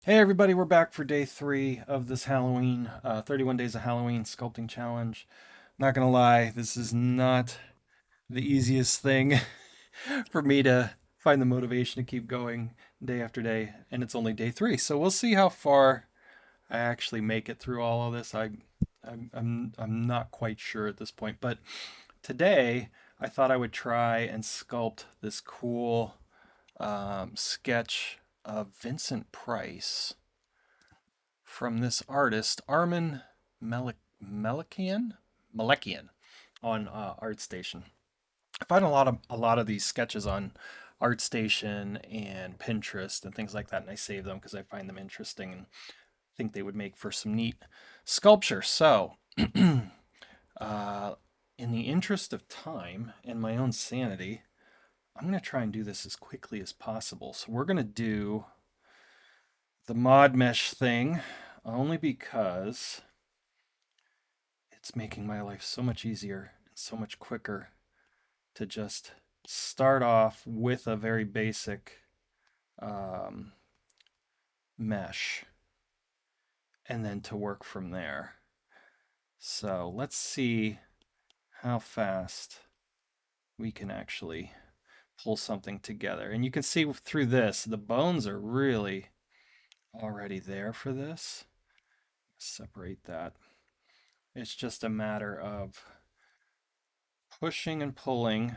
Hey everybody, we're back for day 3 of this Halloween, 31 Days of Halloween Sculpting Challenge. Not gonna lie, this is not the easiest thing for me to find the motivation to keep going day after day, and it's only day 3, so we'll see how far I actually make it through all of this. I'm not quite sure at this point, but today I thought I would try and sculpt this cool sketch of Vincent Price from this artist, Armin Melikian, Melekian on ArtStation. I find a lot of these sketches on ArtStation and Pinterest and things like that, and I save them because I find them interesting and think they would make for some neat sculpture. So, uh, in the interest of time and my own sanity, I'm going to try and do this as quickly as possible. So we're going to do the mod mesh thing only because it's making my life so much easier and so much quicker to just start off with a very basic um, mesh and then to work from there. So let's see how fast we can actually pull something together. And you can see through this, the bones are really already there for this. Separate that. It's just a matter of pushing and pulling,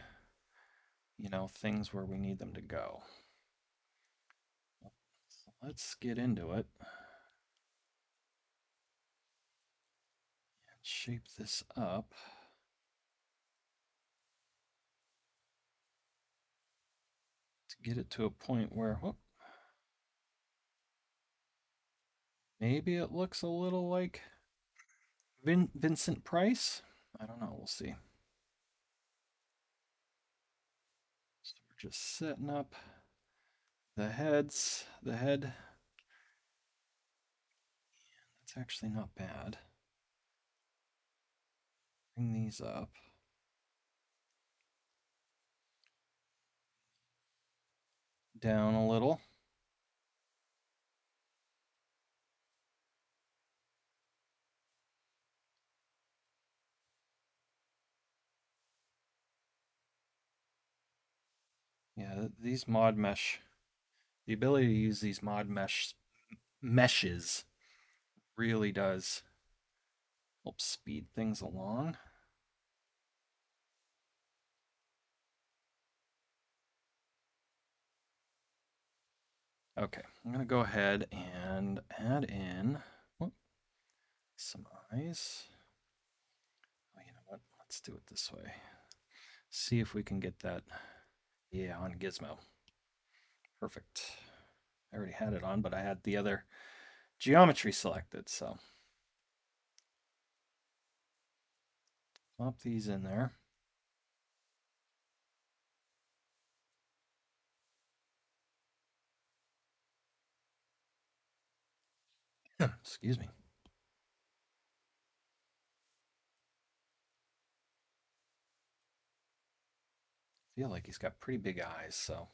things where we need them to go. So let's get into it. Shape this up to get it to a point where, whoop, maybe it looks a little like Vincent Price. I don't know. We'll see. So we're just setting up the heads. The head, that's actually not bad. Bring these up. Down a little. Yeah, these mod mesh, the ability to use these meshes really does help speed things along. Okay, I'm gonna go ahead and add in whoop, some eyes. Oh, you know what? Let's do it this way. See if we can get that. Yeah, on Gizmo. Perfect. I already had it on, but I had the other geometry selected, so pop these in there. Excuse me. I feel like he's got pretty big eyes, so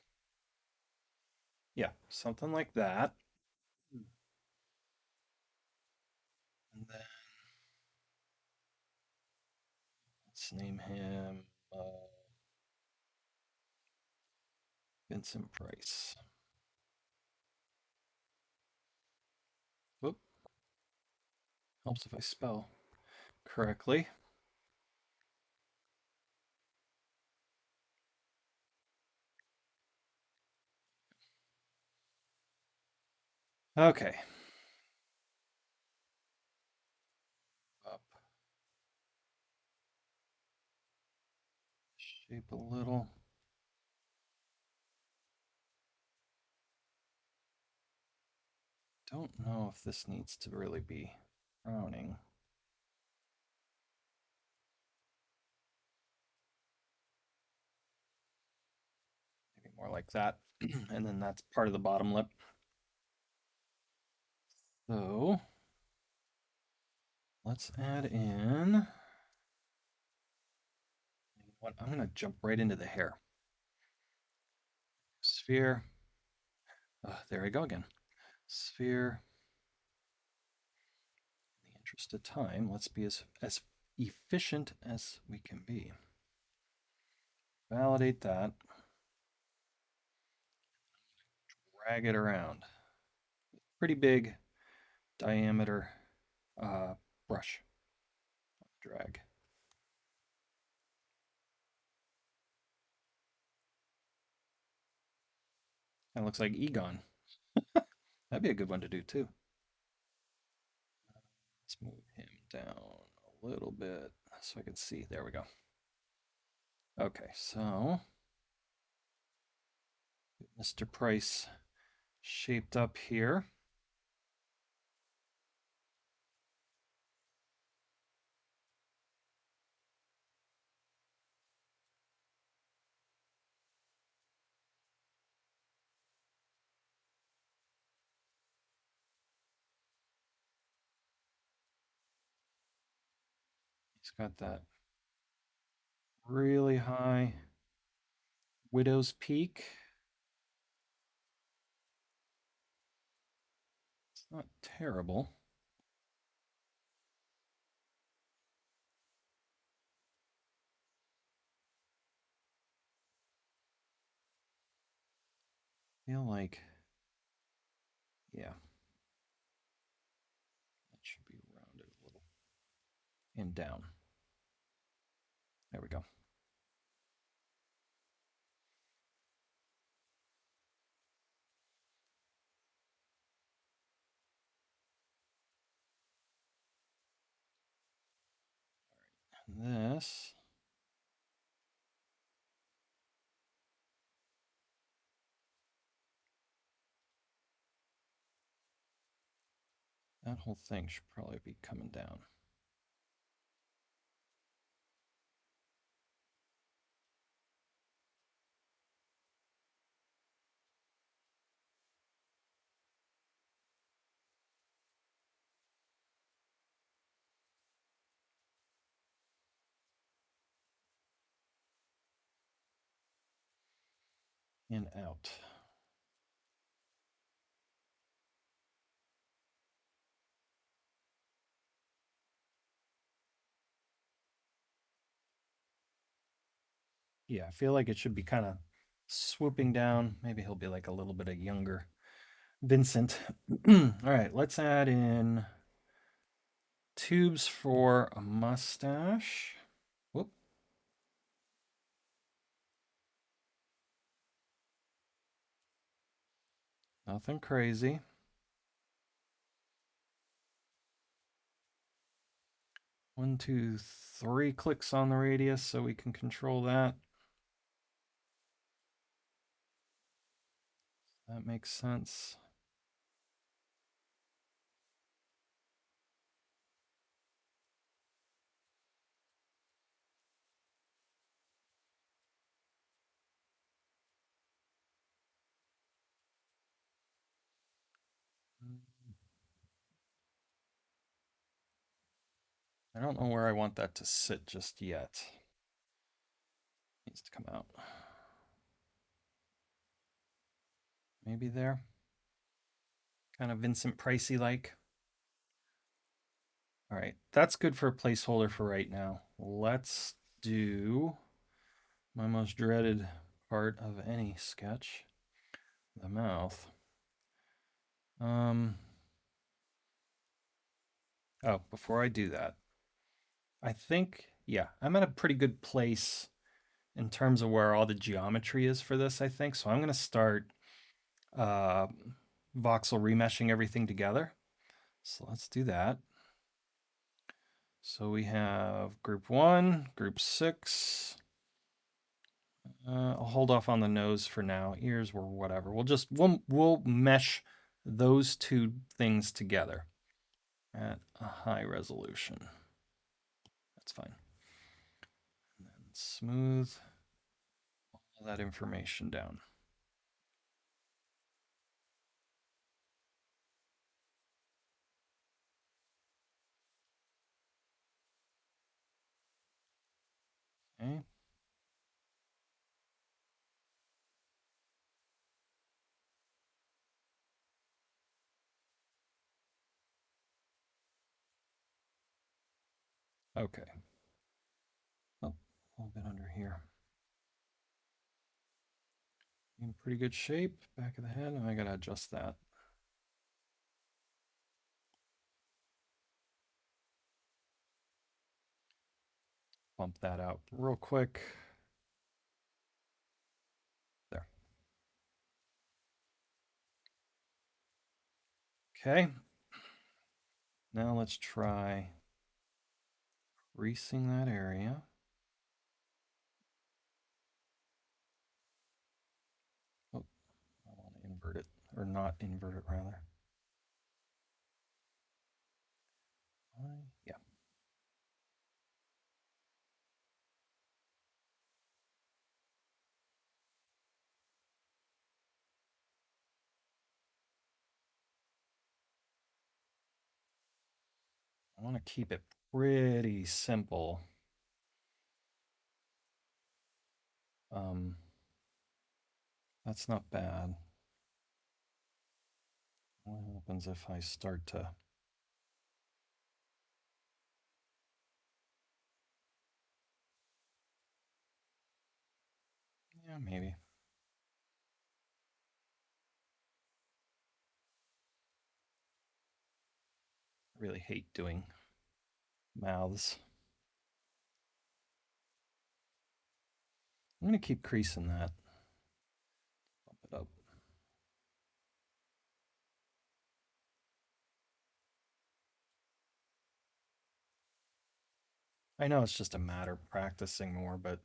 yeah, something like that. And then let's name him Vincent Price. Whoop. Helps if I spell correctly. Okay. Up. Shape a little. Don't know if this needs to really be frowning. Maybe more like that. And then that's part of the bottom lip. So let's add in. What I'm gonna jump right into the hair. Sphere. There we go again. sphere. In the interest of time, let's be as efficient as we can be. Validate that. Drag it around. Pretty big diameter brush. Drag. That looks like Egon. That'd be a good one to do too. Let's move him down a little bit so I can see. There we go. Okay, so Mr. Price shaped up here. He's got that really high widow's peak. It's not terrible. I feel like, yeah, that should be rounded a little and down. There we go. And this, that whole thing should probably be coming down. And out. Yeah, I feel like it should be kind of swooping down. Maybe he'll be like a little bit of younger Vincent. All right, let's add in tubes for a mustache. Whoop. Nothing crazy. 1, 2, 3 clicks on the radius so we can control that. That makes sense. I don't know where I want that to sit just yet. Needs to come out. Maybe there. Kind of Vincent Pricey like. All right, that's good for a placeholder for right now. Let's do my most dreaded part of any sketch, the mouth. Um, oh, before I do that, I think, yeah, I'm at a pretty good place in terms of where all the geometry is for this, I think. So I'm going to start uh, voxel remeshing everything together. So let's do that. So we have group 1, group 6. I'll hold off on the nose for now. Ears or whatever. We'll mesh those two things together at a high resolution. That's fine. And then smooth all that information down. Okay. Okay. Oh, a little bit under here. In pretty good shape. Back of the head. I gotta adjust that. Bump that out real quick. There. Okay. Now let's try creasing that area. Oh, I want to invert it, or not invert it rather. Yeah. I want to keep it pretty simple. Um, that's not bad. What happens if I start to... Yeah, maybe. I really hate doing mouths. I'm going to keep creasing that. Bump it up. I know it's just a matter of practicing more, but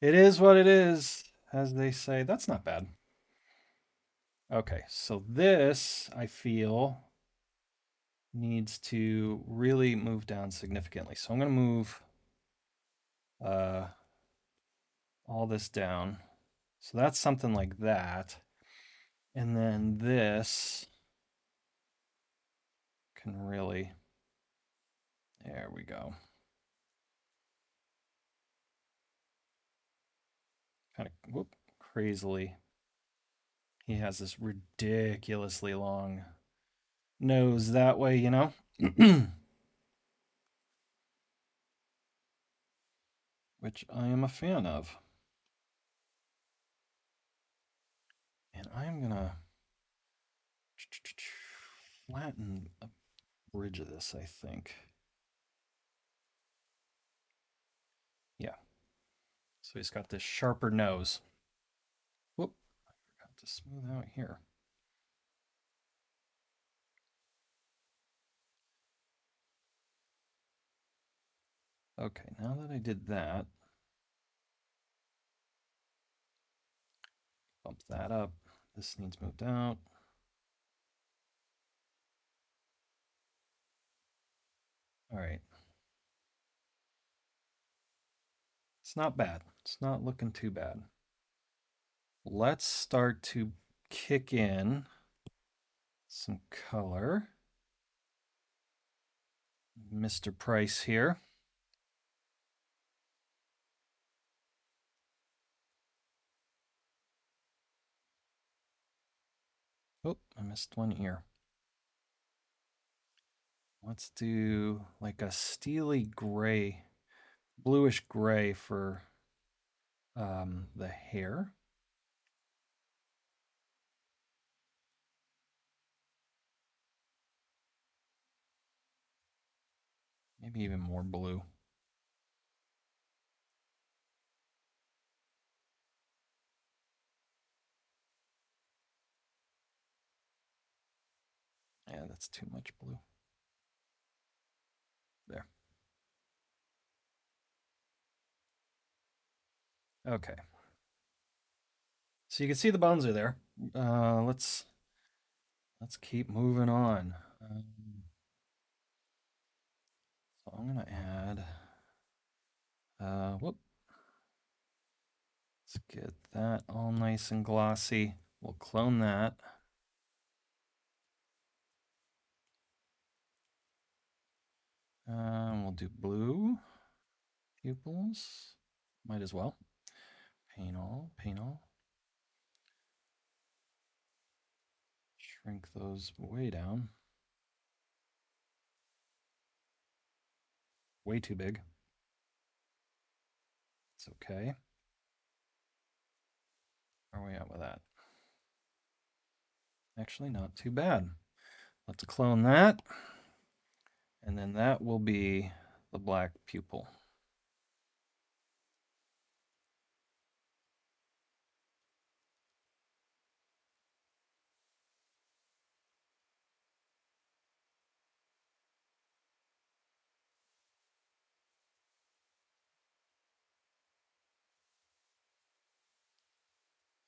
it is what it is, as they say. That's not bad. Okay, so this, I feel, needs to really move down significantly. So I'm going to move uh, all this down. So that's something like that. And then this can really, there we go. Kind of, whoop, crazily. He has this ridiculously long nose that way, you know? Which I am a fan of. And I'm going to flatten a bridge of this, I think. Yeah. So he's got this sharper nose. Whoop. I forgot to smooth out here. Okay, now that I did that, bump that up. This needs moved out. All right. It's not bad. It's not looking too bad. Let's start to kick in some color. Mr. Price here. Oh, I missed one ear. Let's do like a steely gray, bluish gray for the hair. Maybe even more blue. Yeah, that's too much blue. There. Okay. So you can see the bones are there. Let's keep moving on. So I'm gonna add. Whoop. Let's get that all nice and glossy. We'll clone that. We'll do blue pupils. Might as well. Paint all, paint all. Shrink those way down. way too big. It's okay. Where are we at with that? Actually, not too bad. Let's clone that. And then that will be the black pupil.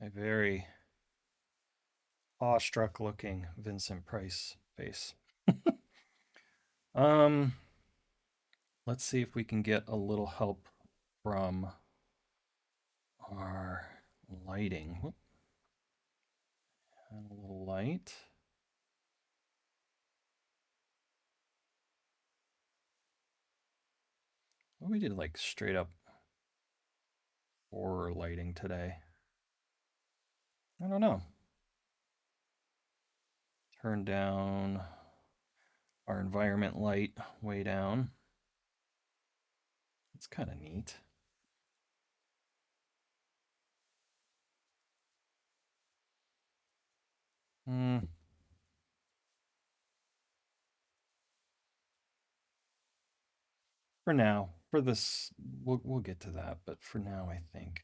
A very awestruck looking Vincent Price face. um, let's see if we can get a little help from our lighting. Whoop. And a little light. Well, we did like straight up horror lighting today. I don't know. Turn down our environment light way down. It's kind of neat. Hmm. For now, for this, we'll get to that. But for now, I think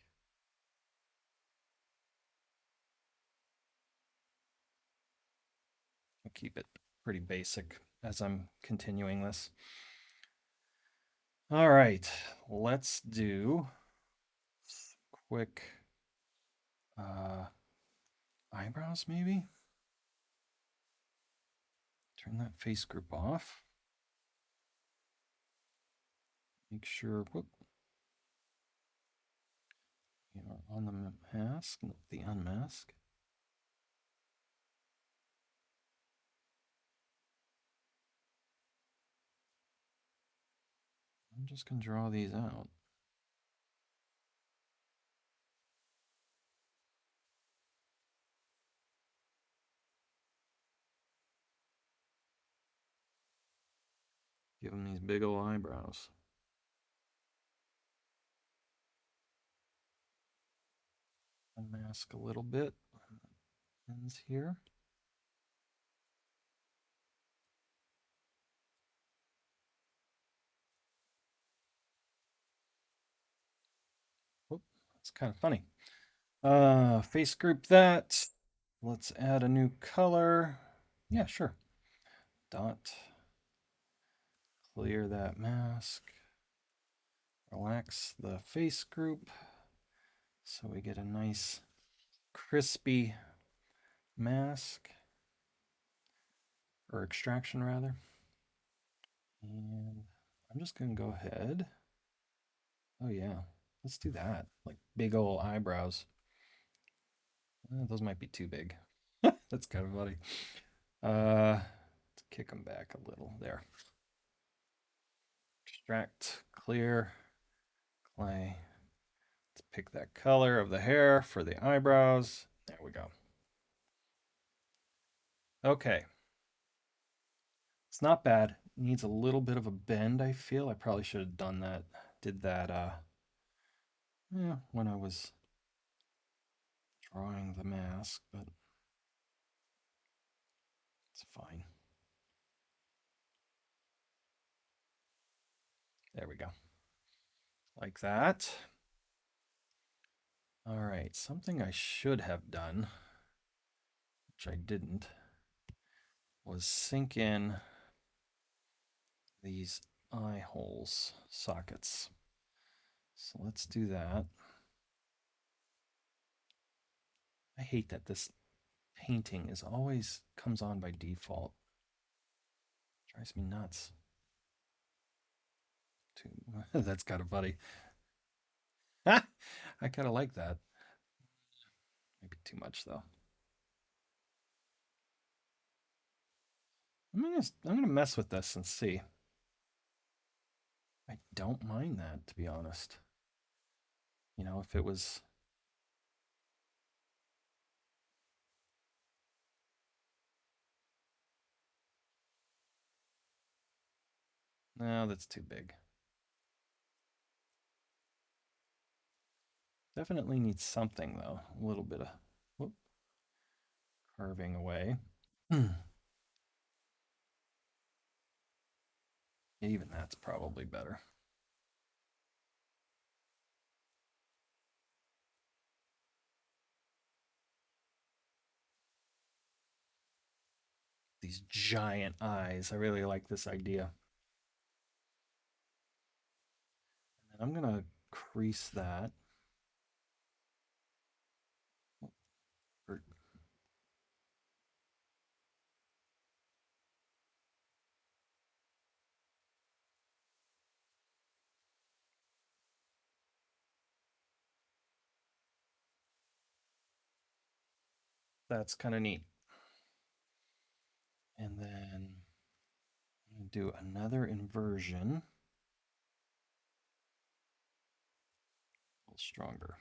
I'll keep it pretty basic as I'm continuing this. All right, let's do quick eyebrows, maybe. Turn that face group off. Make sure, whoop, you know, on the mask, not the unmask. I'm just gonna draw these out. Give them these big old eyebrows. Unmask a little bit. Ends here. Whoop, that's kind of funny. Face group that. Let's add a new color. Yeah, sure. Dot. Clear that mask. Relax the face group so we get a nice crispy mask, or extraction rather. And I'm just gonna go ahead. Oh yeah, let's do that. Like big old eyebrows. Those might be too big. That's kind of funny. Let's kick them back a little. There. Extract, clear, clay. Let's pick that color of the hair for the eyebrows. There we go. Okay. It's not bad. Needs a little bit of a bend, I feel. I probably should have done that. Did that yeah, when I was drawing the mask, but it's fine. There we go. Like that. All right, something I should have done, which I didn't, was sink in these eye holes sockets. So let's do that. I hate that this painting is always comes on by default. Drives me nuts. That's kind of funny. I kind of like that. Maybe too much though. I'm gonna mess with this and see. I don't mind that, to be honest. You know, if it was, no, that's too big. Definitely needs something though. A little bit of whoop, carving away. Even that's probably better. These giant eyes. I really like this idea. And I'm gonna crease that. Or that's kind of neat. And then I'm gonna do another inversion, a little stronger.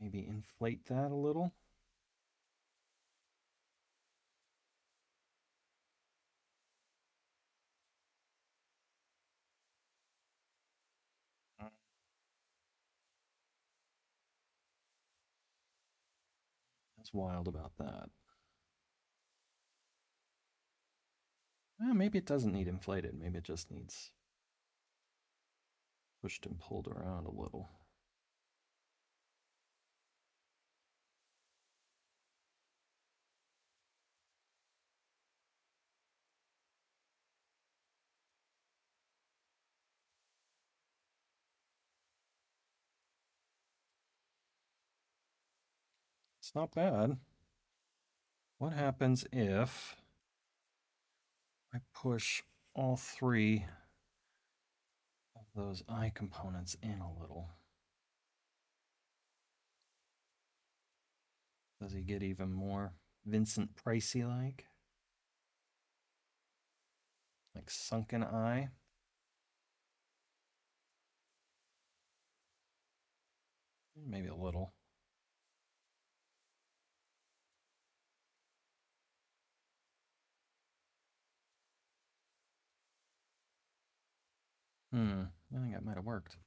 Maybe inflate that a little. That's wild about that. Maybe it doesn't need inflated. Maybe it just needs pushed and pulled around a little. It's not bad. What happens if I push all three of those eye components in a little? Does he get even more Vincent Pricey like sunken eye? Maybe a little. I think that might have worked.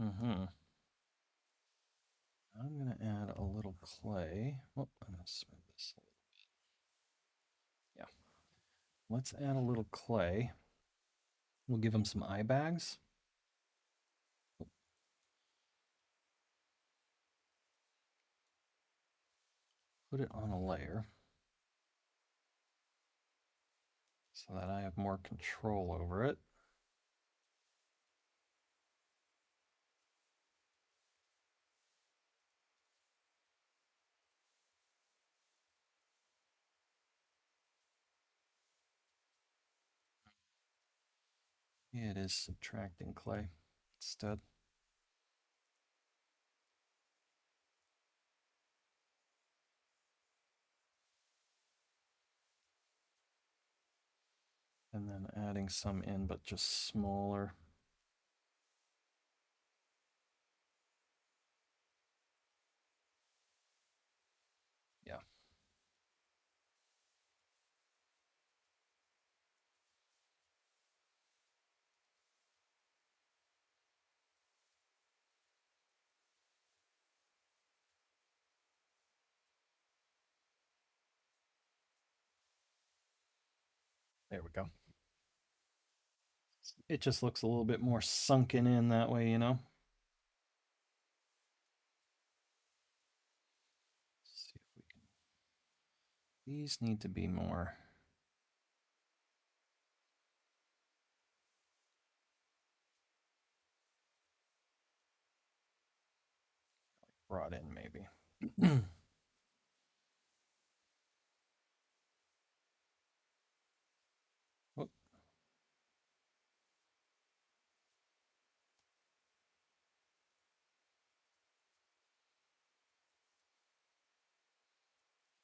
Mm-hmm. I'm gonna add a little clay. Oh, I'm gonna smooth this a little. Yeah. Let's add a little clay. We'll give him some eye bags. Put it on a layer so that I have more control over it. Yeah, it is subtracting clay instead. And then adding some in, but just smaller. Yeah. There we go. It just looks a little bit more sunken in that way, you know? Let's see if we can. These need to be more brought in, maybe. Whoop.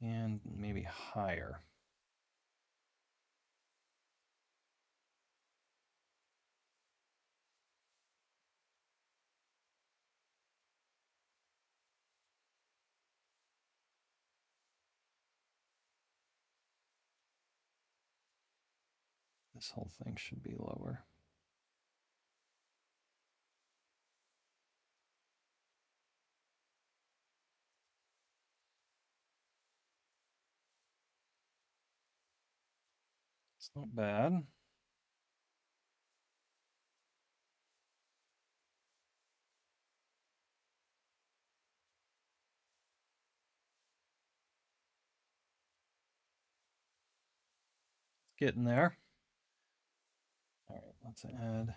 And maybe higher. This whole thing should be lower. It's not bad. Getting there. All right, let's add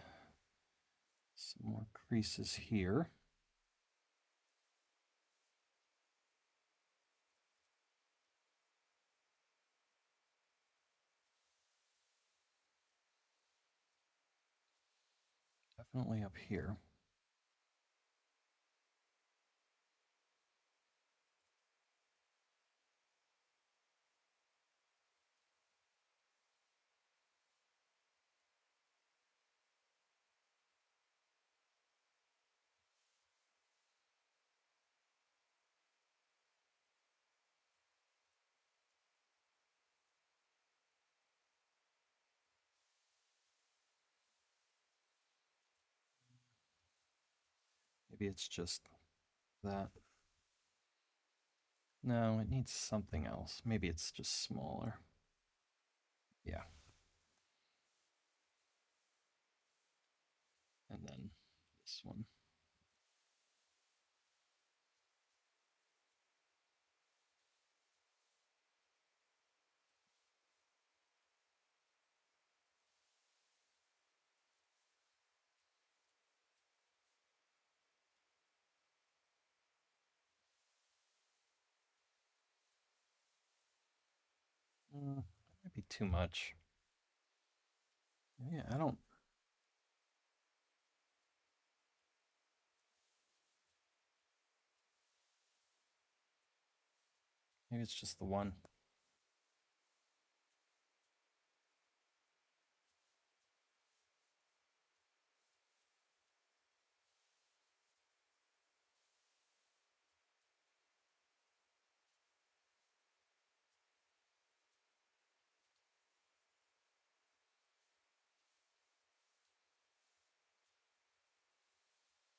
some more creases here. Definitely up here. Maybe it's just that. No, it needs something else. Maybe it's just smaller. Yeah. And then this one. That might be too much. Yeah, I don't. Maybe it's just the one.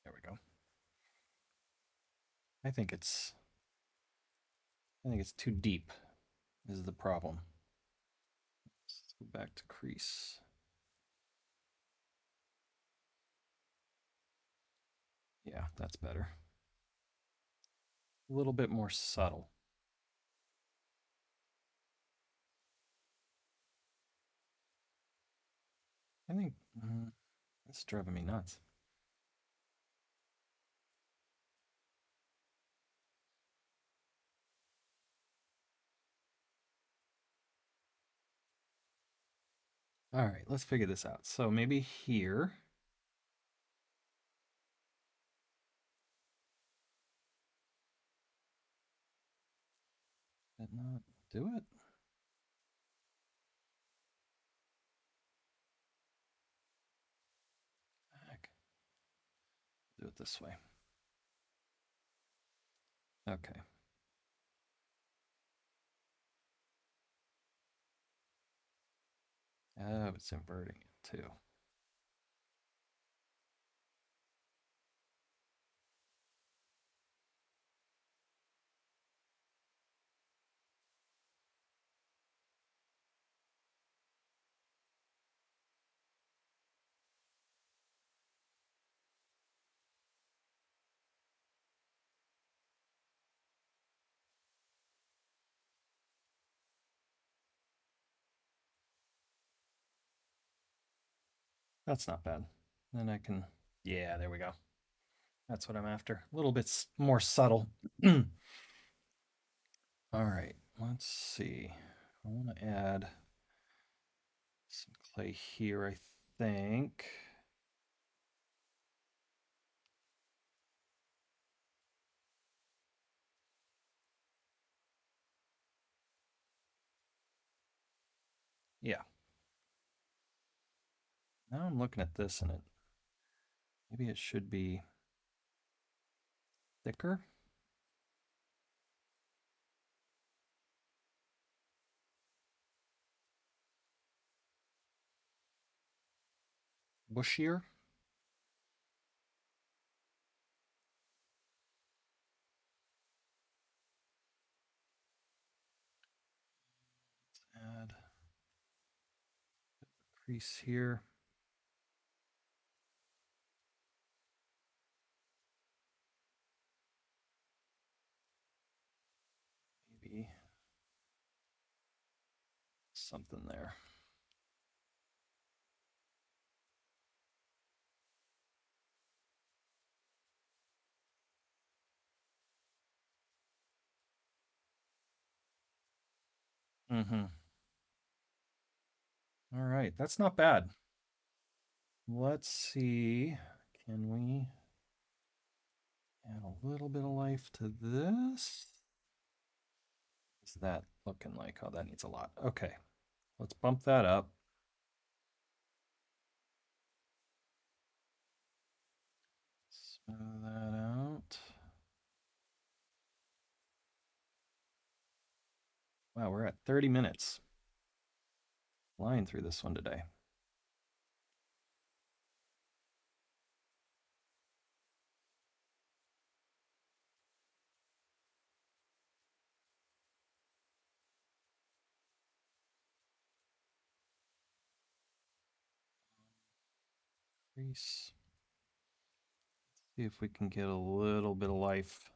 There we go. I think it's. I think it's too deep. Is the problem. Let's go back to crease. Yeah, that's better. A little bit more subtle. I think it's driving me nuts. All right, let's figure this out. So maybe here. Did not do it? Heck. Do it this way. Okay. Oh, it's inverting it too. That's not bad. Then I can, yeah, there we go. That's what I'm after. A little bit more subtle. All right, let's see. I want to add some clay here, I think. Yeah. Now I'm looking at this and maybe it should be thicker. bushier. Add crease here. Maybe something there. Mm-hmm. All right, that's not bad. Let's see. Can we add a little bit of life to this? What's that looking like? Oh, that needs a lot. Okay, let's bump that up. Smooth that out. Wow, we're at 30 minutes. Flying through this one today. Crease. See if we can get a little bit of life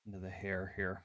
into the hair here.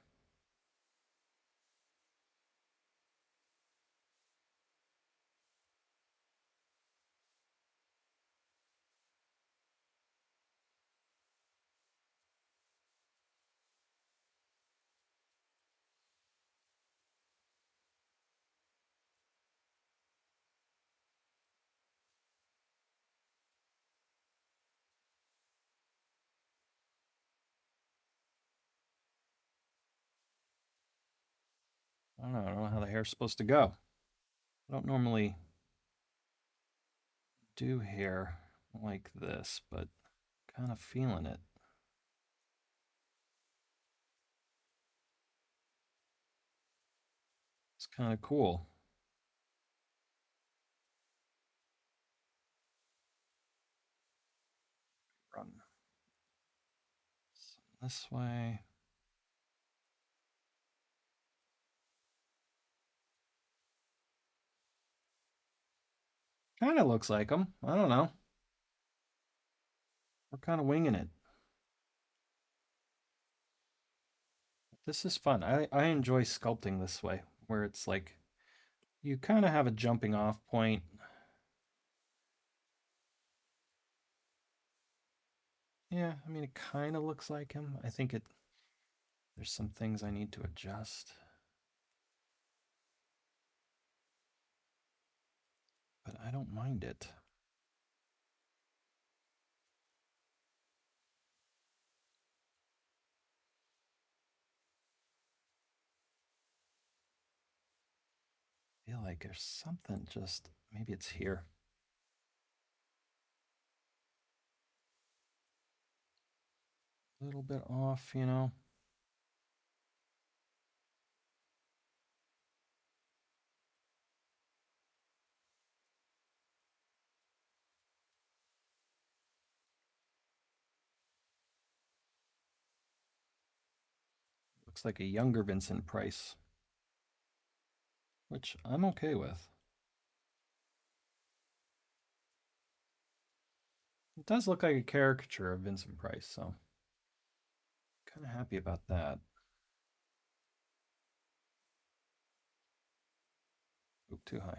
I don't know how the hair's supposed to go. I don't normally do hair like this, but kind of feeling it. It's kind of cool. Run this way. Kind of looks like them. I don't know. We're kind of winging it. This is fun. I enjoy sculpting this way, where it's like you kind of have a jumping off point. Yeah, I mean, it kind of looks like him. I think there's some things I need to adjust, but I don't mind it. I feel like there's something just, maybe it's here. A little bit off, you know? Looks like a younger Vincent Price, which I'm okay with. It does look like a caricature of Vincent Price, so kind of happy about that. Oop, too high.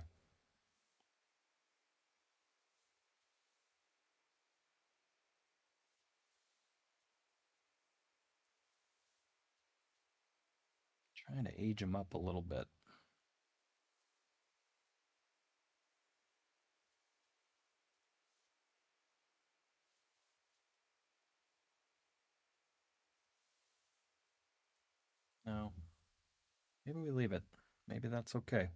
Trying to age him up a little bit. No, maybe we leave it. Maybe that's okay.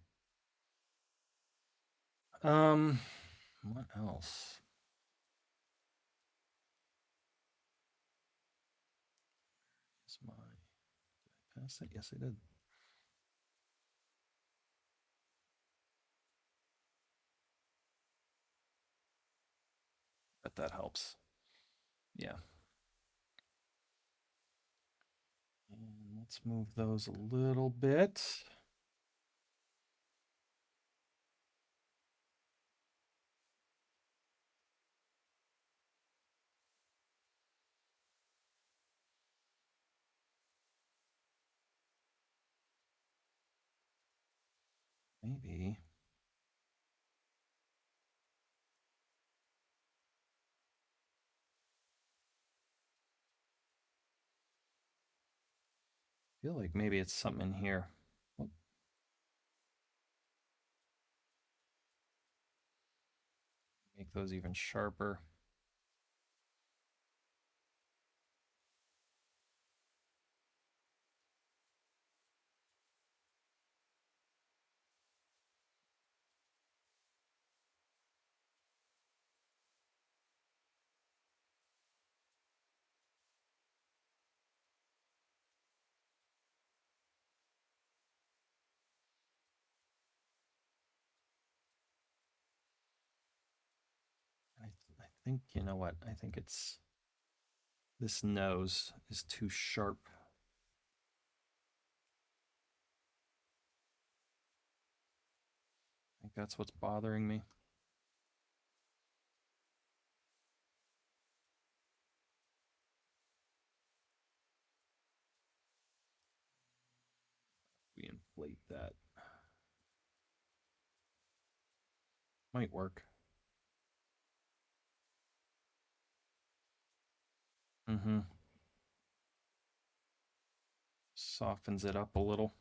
Um, what else? Is my pass it? Yes, I did. Bet that helps. Yeah. And let's move those a little bit. Maybe. I feel like maybe it's something in here. Oh, make those even sharper. I think, you know what? I think it's this nose is too sharp. I think that's what's bothering me. We inflate that. Might work. Mm-hmm. Softens it up a little.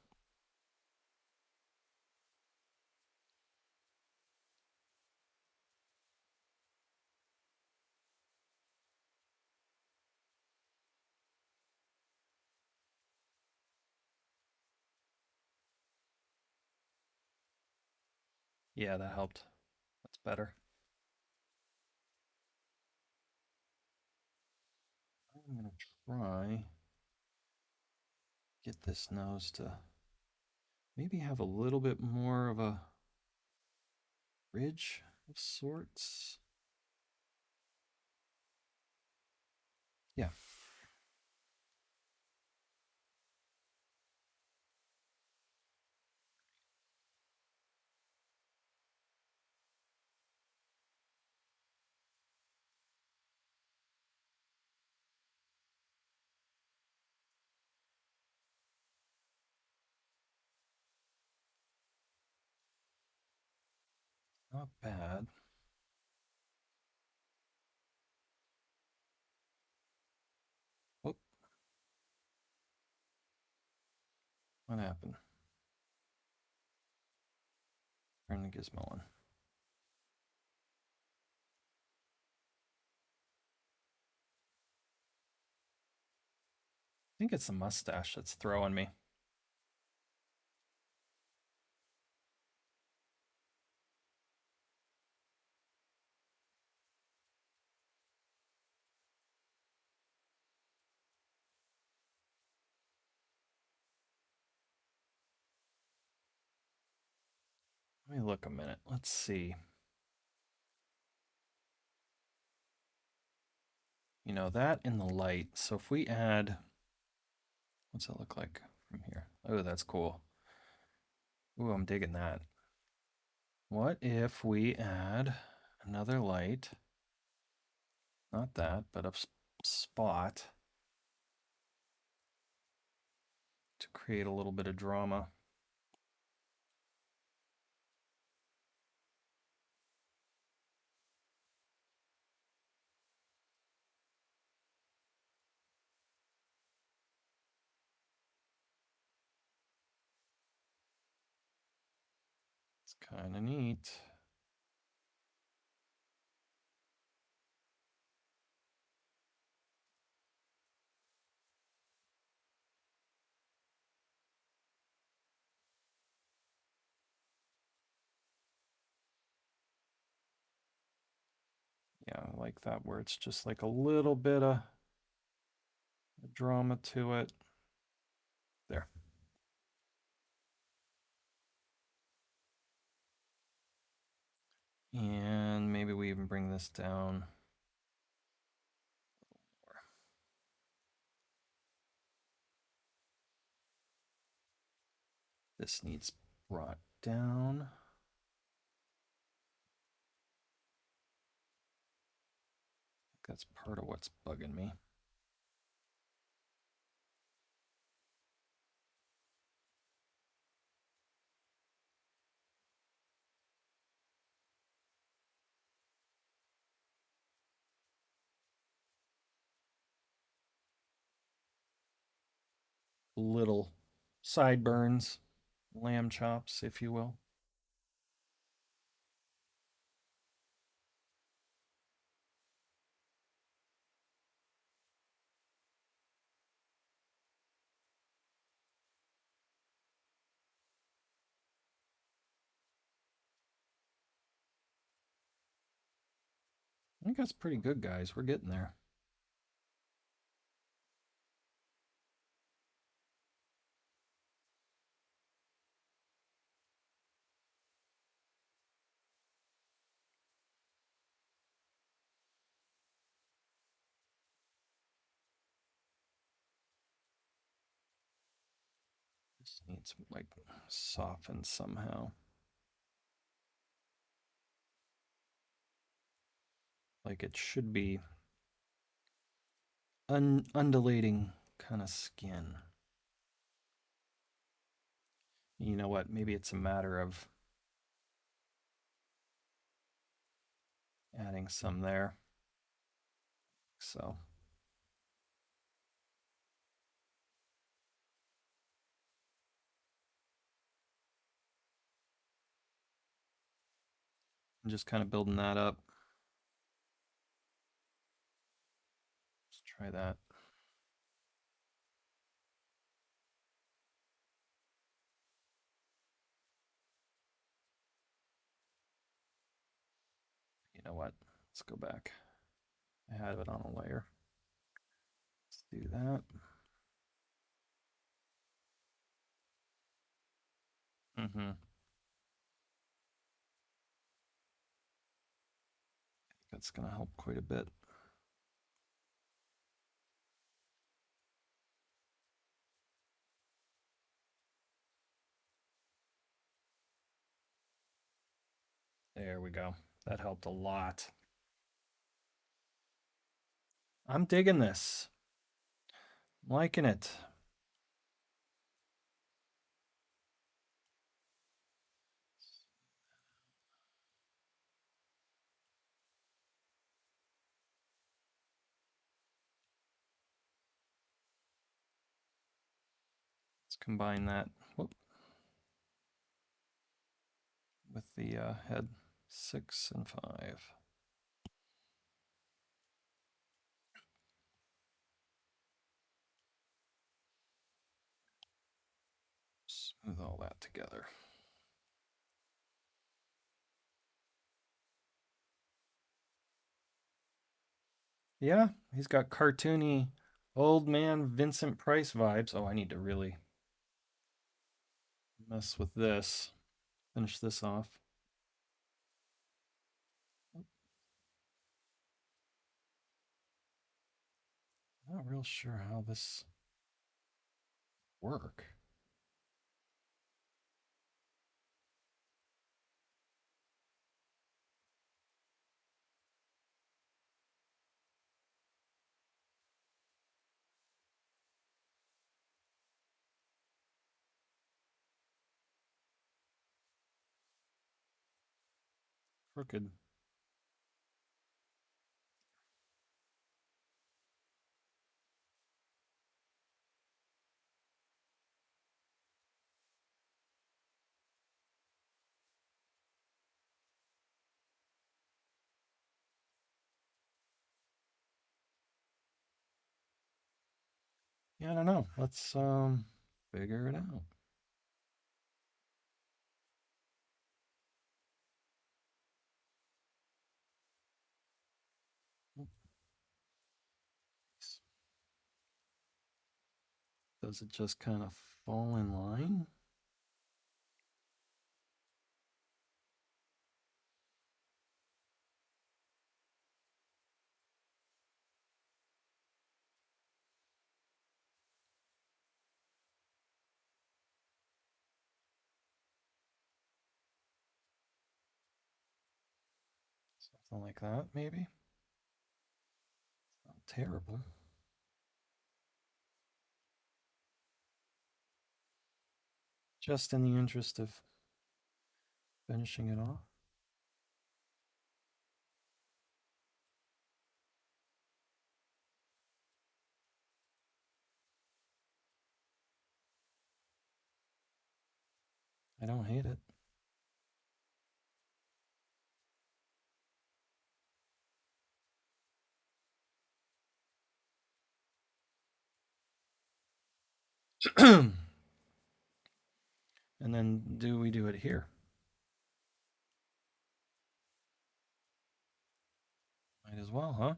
Yeah, that helped. That's better. I'm gonna try get this nose to maybe have a little bit more of a ridge of sorts. Yeah. Not bad. Oh, what happened? Turn the gizmo on. I think it's the mustache that's throwing me. Let me look a minute. Let's see. You know, that in the light. So if we add, what's that look like from here? Oh, that's cool. Ooh, I'm digging that. What if we add another light? Not that, but a spot to create a little bit of drama. It's kind of neat. Yeah, I like that where it's just like a little bit of drama to it. There. And maybe we even bring this down This needs brought down. That's part of what's bugging me. Little sideburns, lamb chops, if you will. I think that's pretty good, guys. We're getting there. This needs like softened somehow. Like it should be undulating kind of skin. You know what? Maybe it's a matter of adding some there. So I'm just kind of building that up. Let's try that. You know what? Let's go back. I have it on a layer. Let's do that. Mm-hmm. That's going to help quite a bit. There we go. That helped a lot. I'm digging this. I'm liking it. Let's combine that with the head 6 and 5. Smooth all that together. Yeah, he's got cartoony old man Vincent Price vibes. Oh, I need to really mess with this. Finish this off. Not real sure how this work. Crooked. Yeah, I don't know. Let's figure it out. Does it just kind of fall in line? Something like that, maybe. Not terrible. Just in the interest of finishing it off. I don't hate it. And then do we do it here? Might as well, huh?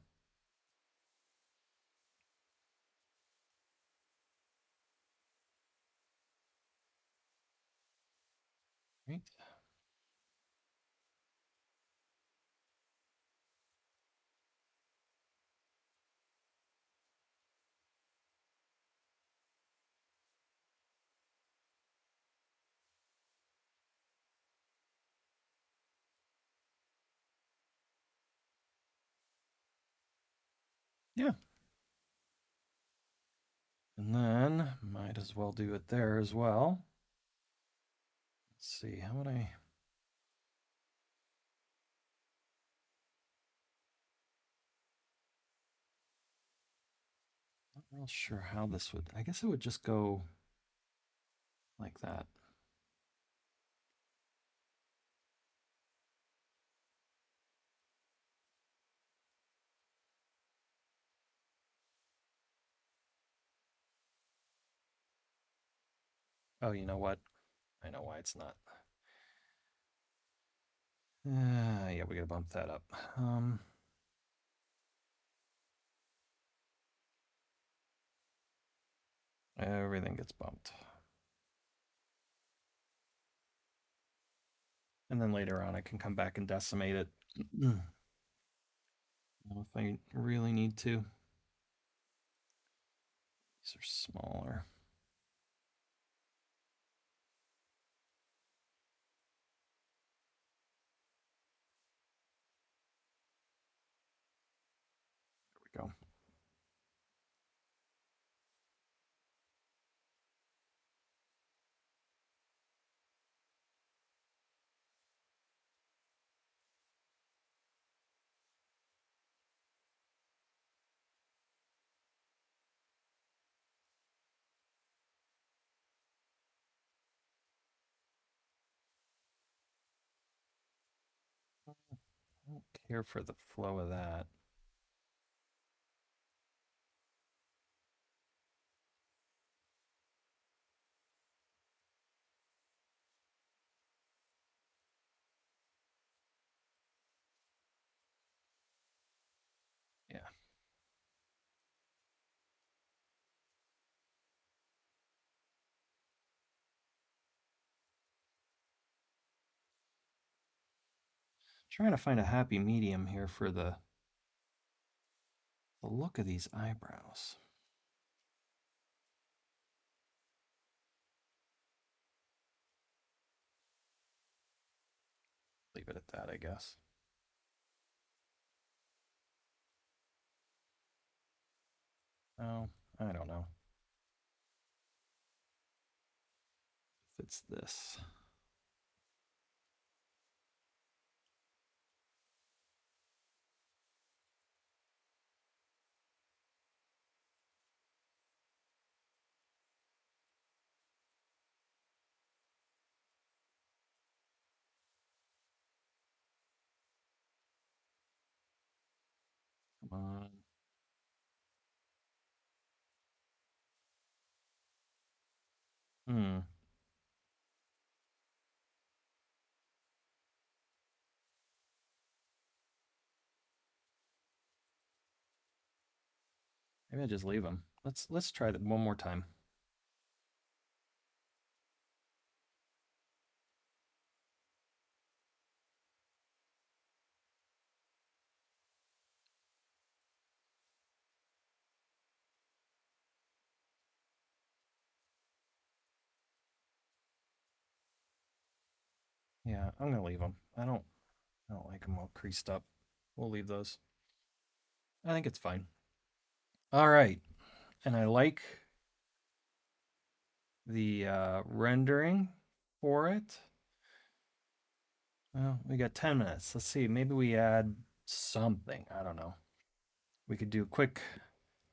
Right. Yeah. And then might as well do it there as well. Let's see, how would I? Not real sure how this would. I guess it would just go like that. Oh, you know what? I know why it's not. Yeah, we gotta bump that up. Everything gets bumped. And then later on, I can come back and decimate it if I really need to. These are smaller. There we go. I don't care for the flow of that. Yeah. Trying to find a happy medium here for the look of these eyebrows. Leave it at that, I guess. Oh, I don't know if it's this. Come on. Hmm. Maybe I just leave them. Let's try that one more time. Yeah, I'm gonna leave them. I don't like them all creased up. We'll leave those. I think it's fine. All right. And I like the rendering for it. Well, we got 10 minutes. Let's see. Maybe we add something. I don't know. We could do a quick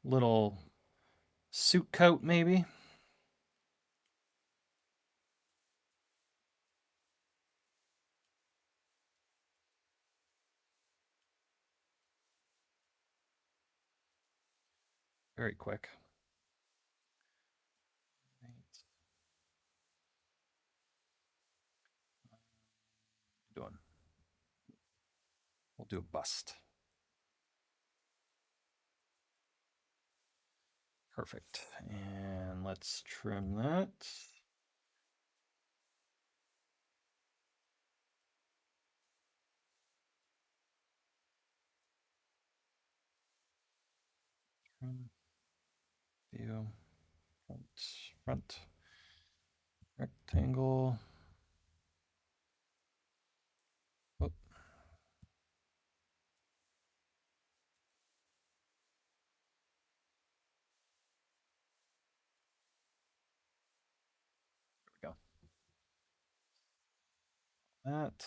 little suit coat, maybe. Very quick. Doing. We'll do a bust. Perfect. And let's trim that. Trim, view, front, rectangle. Oh, there we go. That.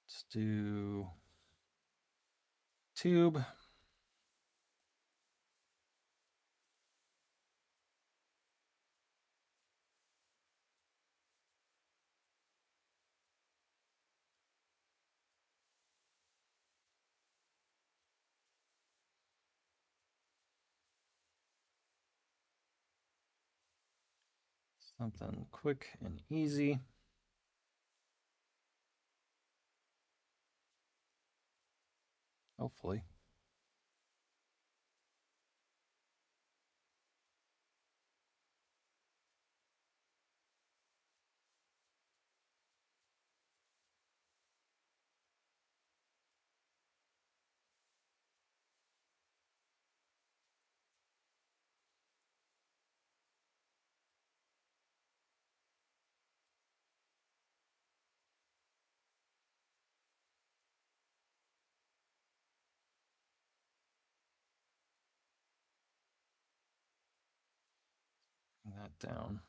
Let's do tube. Something quick and easy. Hopefully. Bring that down.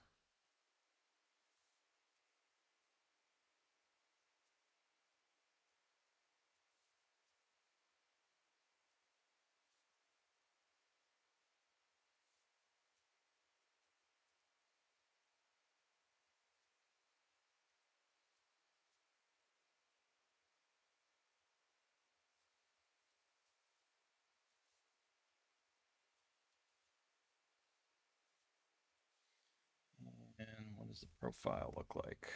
And what does the profile look like?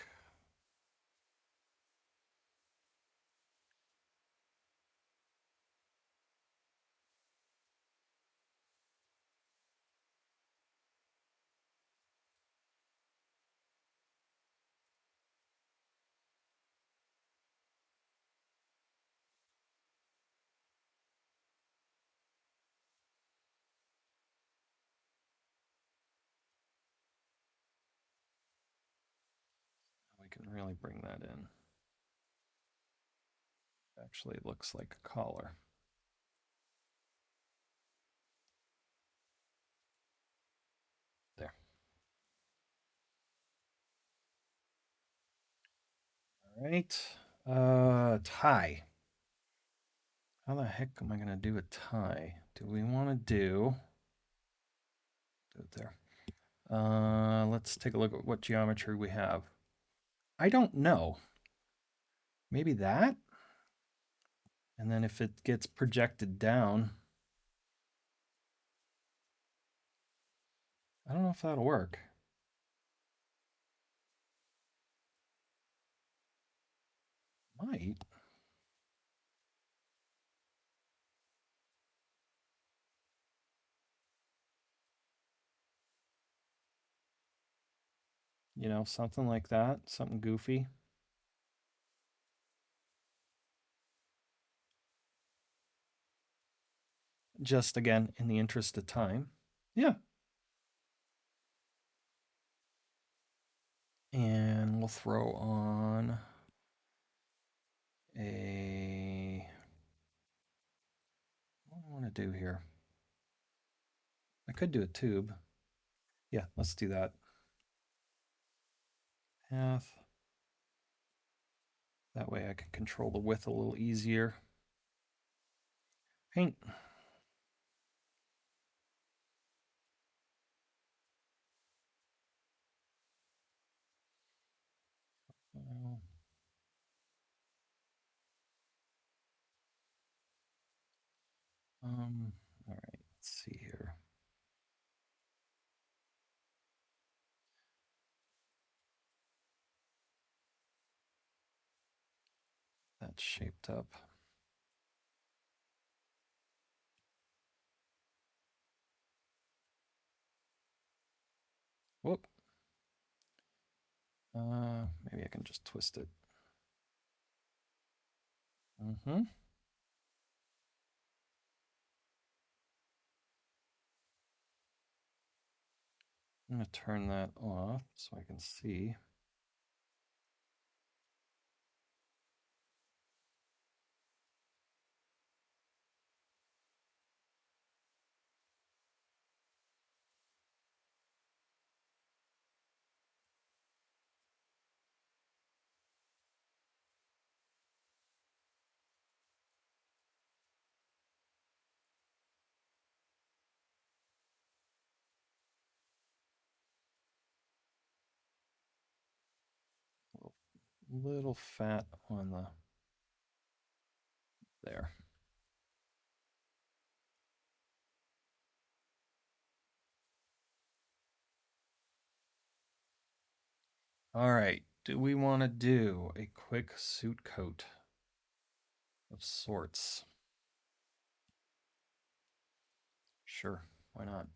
We can really bring that in. Actually, it looks like a collar. There. All right. Tie. How the heck am I going to do a tie? Do we want to do it there? Let's take a look at what geometry we have. I don't know. Maybe that? And then if it gets projected down, I don't know if that'll work. Might. You know, something like that, something goofy. Just again, in the interest of time. Yeah. And we'll throw on a, what do I want to do here? I could do a tube. Yeah, let's do that. Path. That way I can control the width a little easier. Paint. All right, let's see here. That's shaped up. Whoop. Maybe I can just twist it. Mm-hmm. I'm gonna turn that off so I can see. Little fat on the there. All right. Do we want to do a quick suit coat of sorts? Sure. Why not?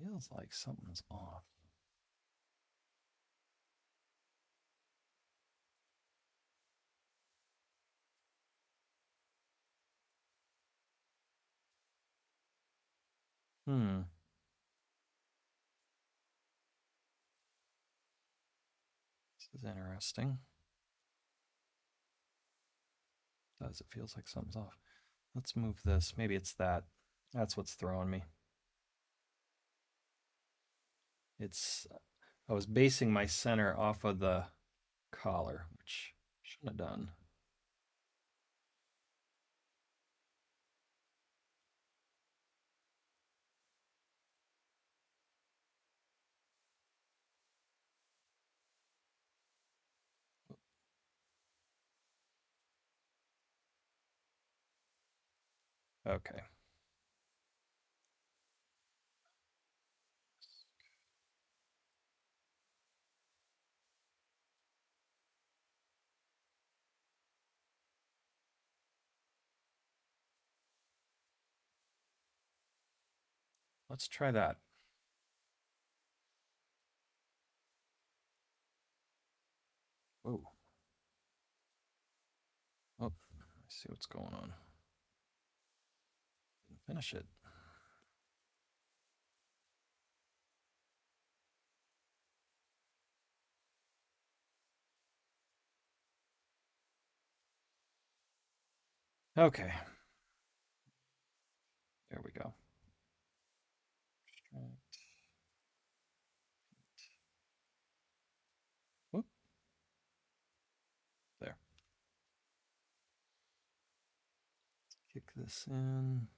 Feels like something's off. Hmm. This is interesting. It does. It feels like something's off. Let's move this. Maybe it's that. That's what's throwing me. It's I was basing my center off of the collar, which shouldn't have done. Okay. Let's try that. Whoa. Oh, I see what's going on. Finish it. Okay. There we go. Whoop. There. Kick this in.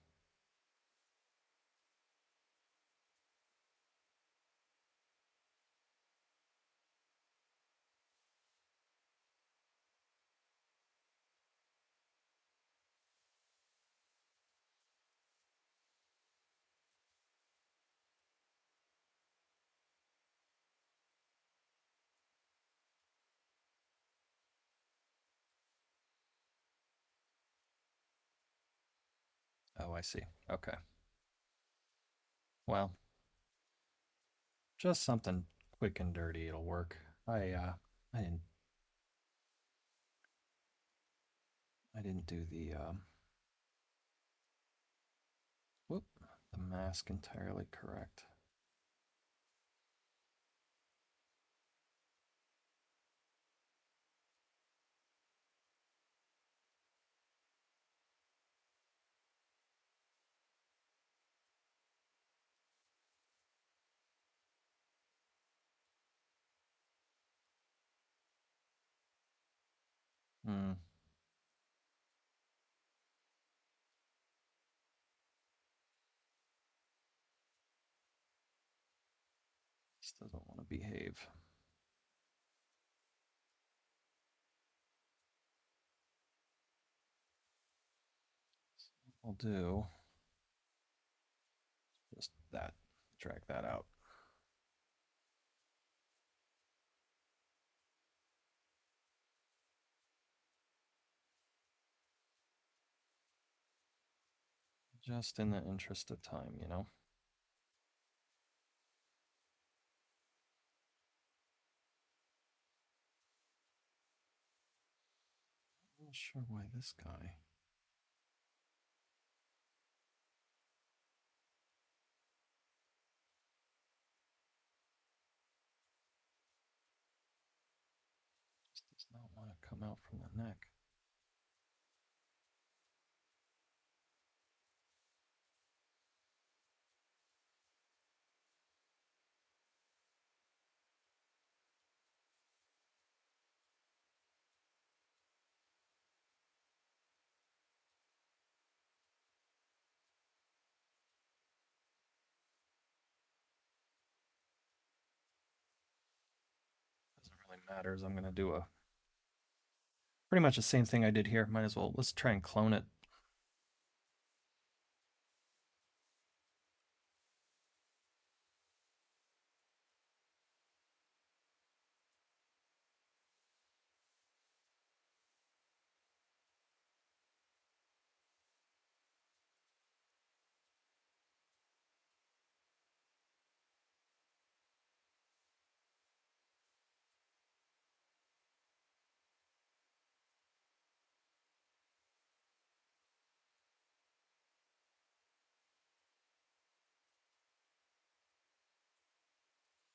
Oh Oh, I see. Okay. Well, just something quick and dirty. It'll work. I didn't I didn't do the whoop the mask entirely correct. Hmm. This doesn't want to behave. I'll do just that. Drag that out. Just in the interest of time, you know? I'm not sure why this guy just does not want to come out from the neck. Doesn't really matter as I'm going to do a pretty much the same thing I did here. Might as well, let's try and clone it.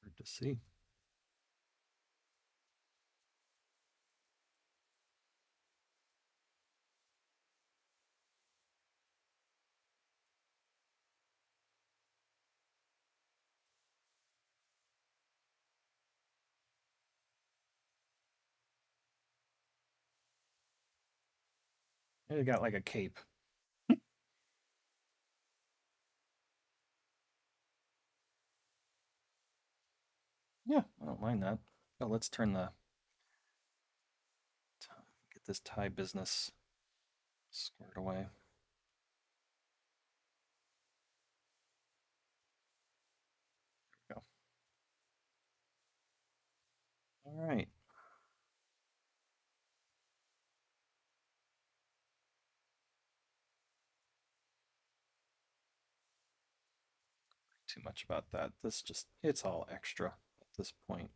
Hard to see. It got like a cape. Yeah, I don't mind that. Oh, let's turn the get this tie business squared away. Go. All right. Too much about that. This just it's all extra at this point.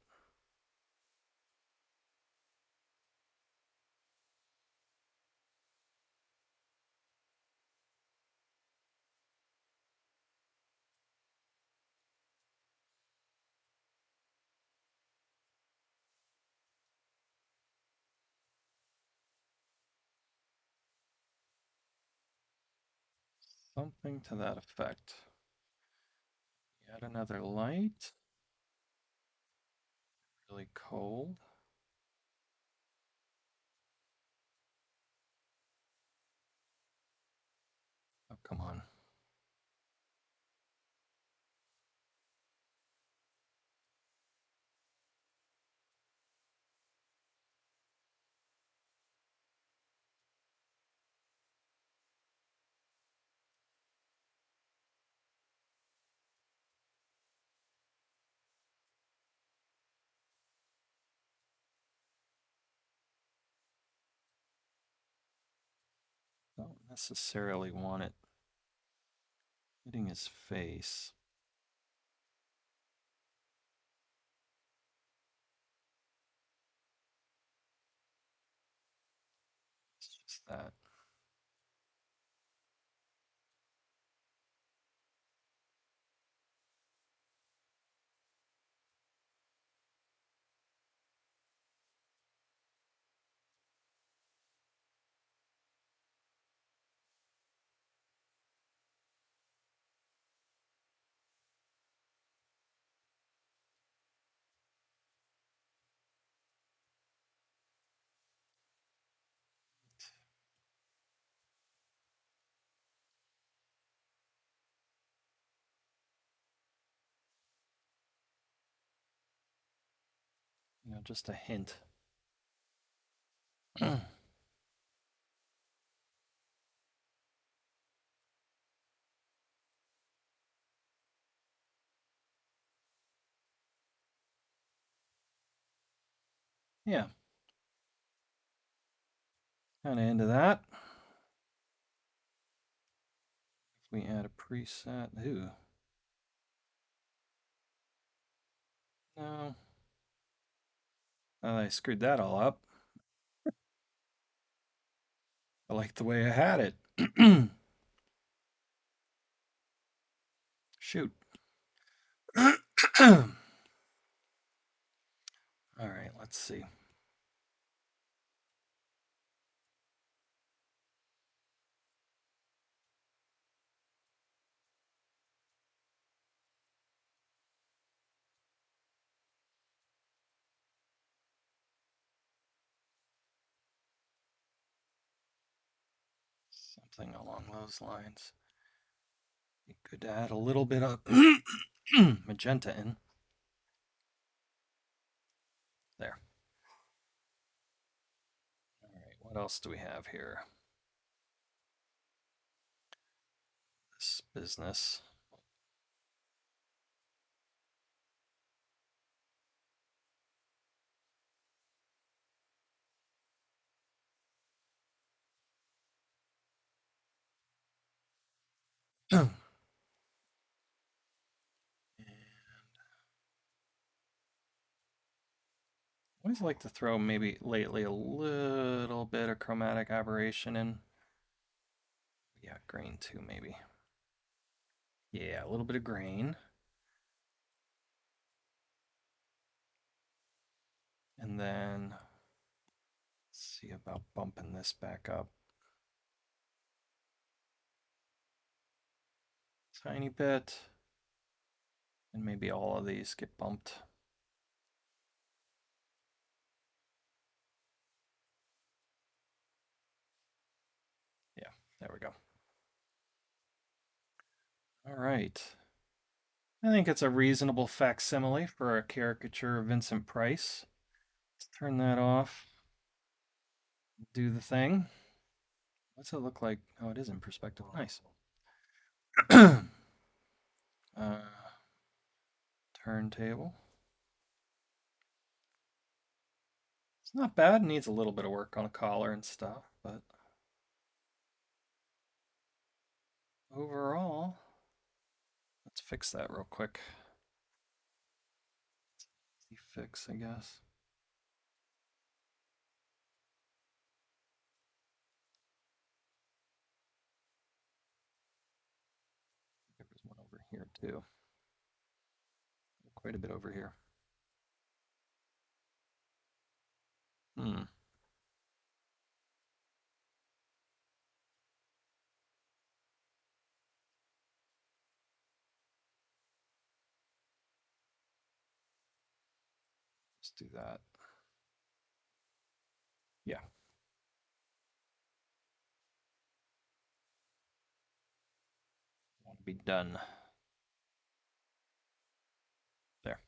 Something to that effect. Yet another light. Really cold. Oh, come on. Don't necessarily want it Hitting his face. It's just that. Just a hint. Yeah, kind of into that. If we add a preset, ooh, no, I screwed that all up. I like the way I had it. Shoot. All right, let's see. Something along those lines. You could add a little bit of magenta in there. All right, what else do we have here? This business. I always like to throw maybe lately a little bit of chromatic aberration in. Yeah, grain too, maybe. Yeah, a little bit of grain. And then let's see about bumping this back up. Tiny bit. And maybe all of these get bumped. Yeah, there we go. All right. I think it's a reasonable facsimile for a caricature of Vincent Price. Let's turn that off. Do the thing. What's it look like? Oh, it is in perspective. Nice. uh, Turntable. It's not bad. Needs a little bit of work on a collar and stuff, but overall, let's fix that real quick. Easy fix, I guess. There was one over here too. Quite a bit over here. Hmm. Let's do that. Yeah. Want to be done. There.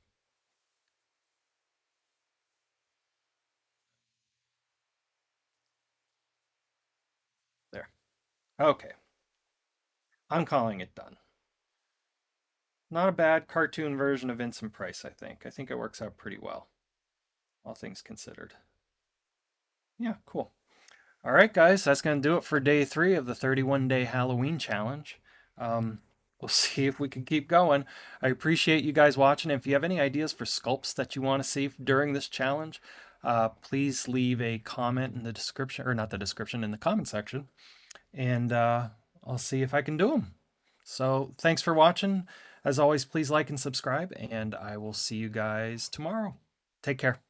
There. Okay. I'm calling it done. Not a bad cartoon version of Vincent Price, I think. I think it works out pretty well, all things considered. Yeah, cool. All right, guys, that's going to do it for day 3 of the 31-day Halloween challenge. Um, we'll see if we can keep going. I appreciate you guys watching. If you have any ideas for sculpts that you want to see during this challenge, please leave a comment in the description, or not the description, in the comment section, and I'll see if I can do them. So thanks for watching. As always, please like and subscribe, and I will see you guys tomorrow. Take care.